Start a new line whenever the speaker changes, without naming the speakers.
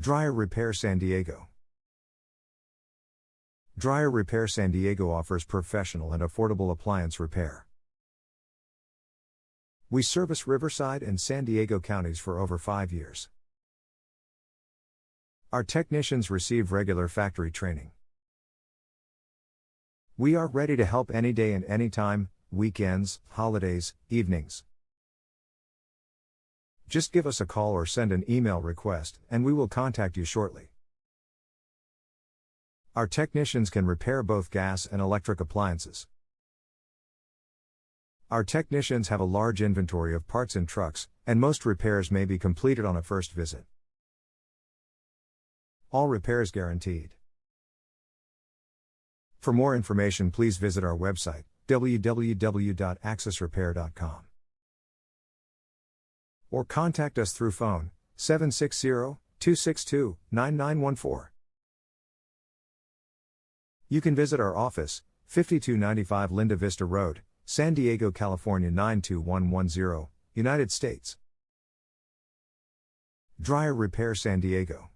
Dryer Repair San Diego. Dryer Repair San Diego offers professional and affordable appliance repair. We service Riverside and San Diego counties for over 5 years. Our technicians receive regular factory training. We are ready to help any day and any time, weekends, holidays, evenings. Just give us a call or send an email request, and we will contact you shortly. Our technicians can repair both gas and electric appliances. Our technicians have a large inventory of parts and trucks, and most repairs may be completed on a first visit. All repairs guaranteed. For more information, please visit our website, www.accessrepair.com. Or contact us through phone, 760-262-9914. You can visit our office, 5295 Linda Vista Road, San Diego, California 92110, United States. Dryer Repair San Diego.